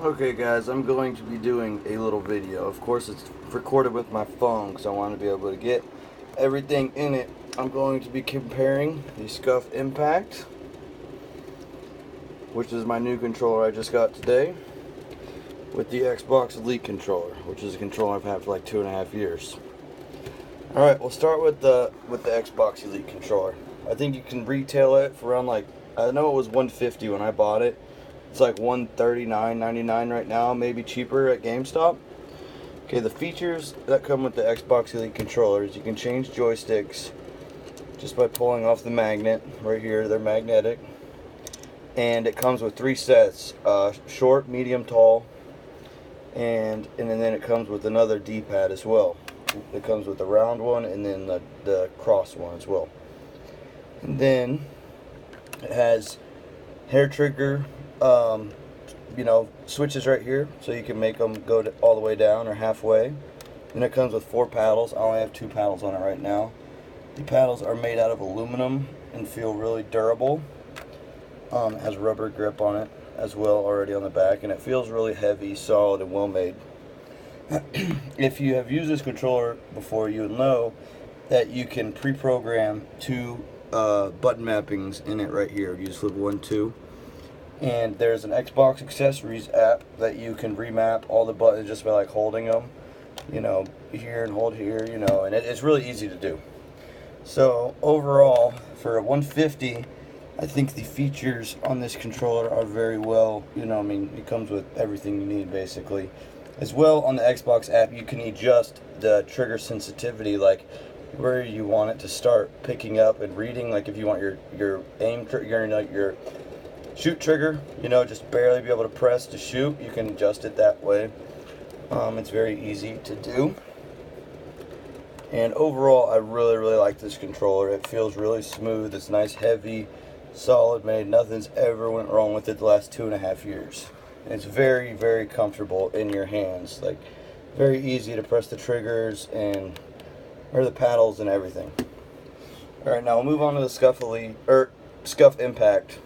Okay guys, I'm going to be doing a little video. Of course it's recorded with my phone because I want to be able to get everything in it. I'm going to be comparing the Scuf Impact, which is my new controller I just got today, with the Xbox Elite controller, which is a controller I've had for like 2.5 years. Alright, we'll start with the Xbox Elite controller. I think you can retail it for around, like, I know it was $150 when I bought it. It's like $139.99 right now, maybe cheaper at GameStop. Okay, the features that come with the Xbox Elite controllers: you can change joysticks just by pulling off the magnet right here. They're magnetic, and it comes with 3 sets: short, medium, tall, and then it comes with another D-pad as well. It comes with the round one and then the cross one as well. And then it has hair trigger switches right here, so you can make them go all the way down or halfway. Then it comes with 4 paddles. I only have 2 paddles on it right now. The paddles are made out of aluminum and feel really durable. It has rubber grip on it as well already on the back, and it feels really heavy, solid, and well made. If you have used this controller before, you will know that you can pre-program 2 button mappings in it right here. You just flip 1, 2. And there's an Xbox Accessories app that you can remap all the buttons just by like holding them, here and hold here, and it's really easy to do. So overall, for a $150, I think the features on this controller are very well, it comes with everything you need basically. As well, on the Xbox app, you can adjust the trigger sensitivity, like where you want it to start picking up and reading. Like if you want your aim trigger, your shoot trigger, just barely be able to press to shoot, you can adjust it that way. It's very easy to do. And overall, I really like this controller. It feels really smooth. It's nice, heavy, solid made. Nothing's ever went wrong with it the last 2.5 years. And it's very comfortable in your hands. Like, very easy to press the triggers or the paddles and everything. Alright, now we'll move on to the Scuf Impact.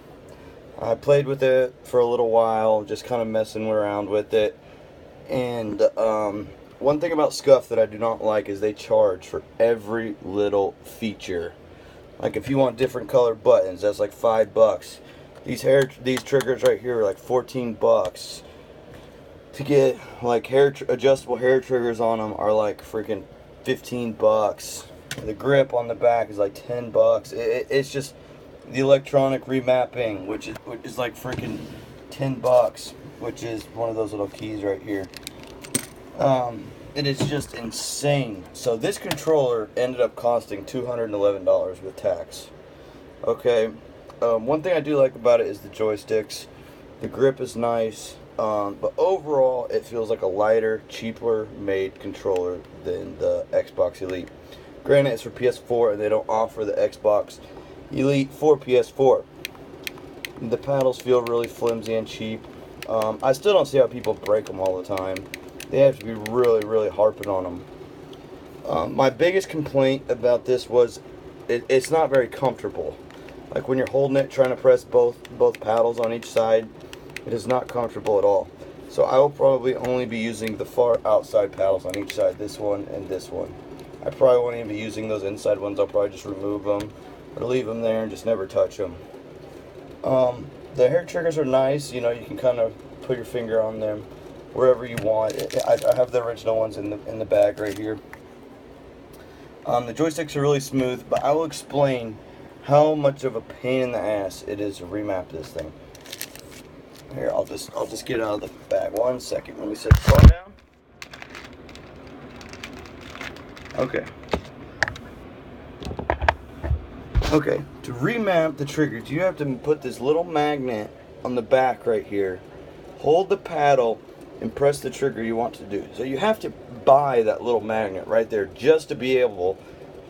I played with it for a little while, just kind of messing around with it. And one thing about Scuf that I do not like is they charge for every little feature. Like if you want different color buttons, that's like $5. These triggers right here are like $14. To get like adjustable hair triggers on them are like freaking $15. The grip on the back is like $10. It's just the electronic remapping, which is like freaking $10, which is one of those little keys right here. It is just insane. So this controller ended up costing $211 with tax. Okay, one thing I do like about it is the joysticks. The grip is nice, but overall it feels like a lighter, cheaper made controller than the Xbox Elite. Granted, it's for PS4 and they don't offer the Xbox Elite for PS4. The paddles feel really flimsy and cheap. I still don't see how people break them all the time. They have to be really harping on them. My biggest complaint about this was it's not very comfortable. Like when you're holding it, trying to press both paddles on each side, it is not comfortable at all. So I will probably only be using the far outside paddles on each side, this one and this one. I probably won't even be using those inside ones. I'll probably just remove them or leave them there and just never touch them. The hair triggers are nice. You can kind of put your finger on them wherever you want. I have the original ones in the bag right here. The joysticks are really smooth, but I will explain how much of a pain in the ass it is to remap this thing. Here, I'll just get it out of the bag. 1 second. Let me set the phone down. Okay, to remap the triggers, you have to put this little magnet on the back right here, hold the paddle, and press the trigger you want to do. So you have to buy that little magnet right there just to be able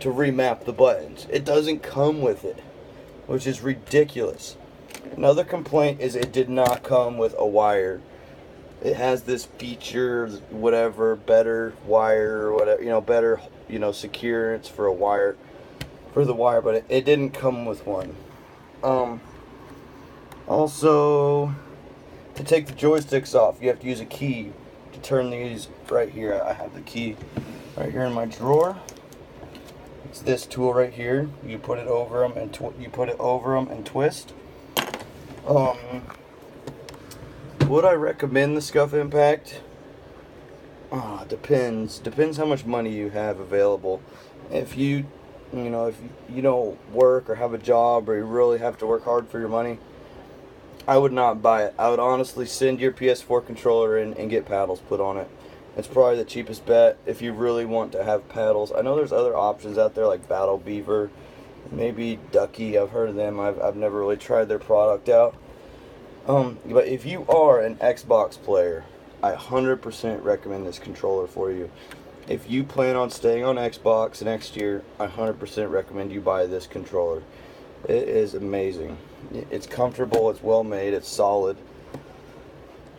to remap the buttons. It doesn't come with it, which is ridiculous. Another complaint is it did not come with a wire. It has this feature, whatever, better wire, whatever, better, securance for a wire. For the wire, but it didn't come with one. Also, To take the joysticks off, you have to use a key to turn these right here. I have the key right here in my drawer. It's this tool right here. You put it over them and twist. Would I recommend the Scuf Impact? Depends. Depends how much money you have available. If you don't work or have a job or you really have to work hard for your money, I would not buy it. I would honestly send your PS4 controller in and get paddles put on it. It's probably the cheapest bet if you really want to have paddles. I know there's other options out there like Battle Beaver, maybe Ducky. I've heard of them. I've never really tried their product out. But if you are an Xbox player, I 100% recommend this controller for you. If you plan on staying on Xbox next year, I 100% recommend you buy this controller. It is amazing. It's comfortable, it's well made, it's solid.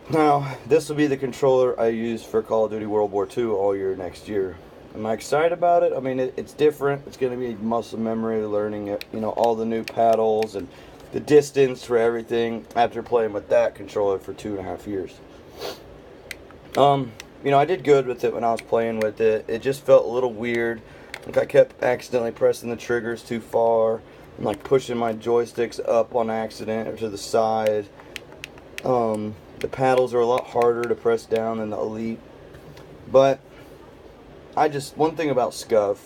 Now, this will be the controller I use for Call of Duty World War II all year next year. Am I excited about it? I mean, it's different. It's going to be muscle memory, learning it, all the new paddles and the distance for everything after playing with that controller for 2.5 years. I did good with it when I was playing with it. It just felt a little weird. Like I kept accidentally pressing the triggers too far and like pushing my joysticks up on accident or to the side. The paddles are a lot harder to press down than the Elite. But one thing about Scuf,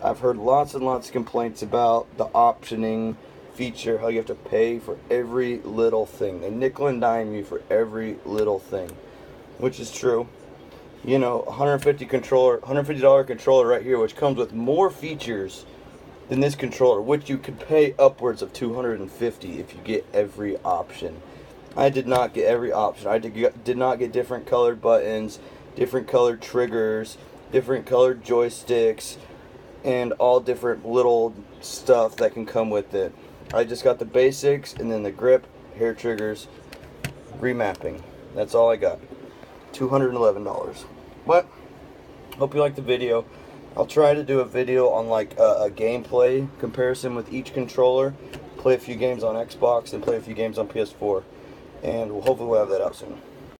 I've heard lots and lots of complaints about the optioning feature, how you have to pay for every little thing. They nickel and dime you for every little thing, which is true. $150 controller right here, which comes with more features than this controller, which you could pay upwards of $250 if you get every option. I did not get every option. I did not get different colored buttons, different colored triggers, different colored joysticks, and all different little stuff that can come with it. I just got the basics, and then the grip, hair triggers, remapping. That's all I got. $211. But hope you liked the video. I'll try to do a video on like a gameplay comparison with each controller. Play a few games on Xbox and play a few games on PS4. And hopefully we'll have that out soon.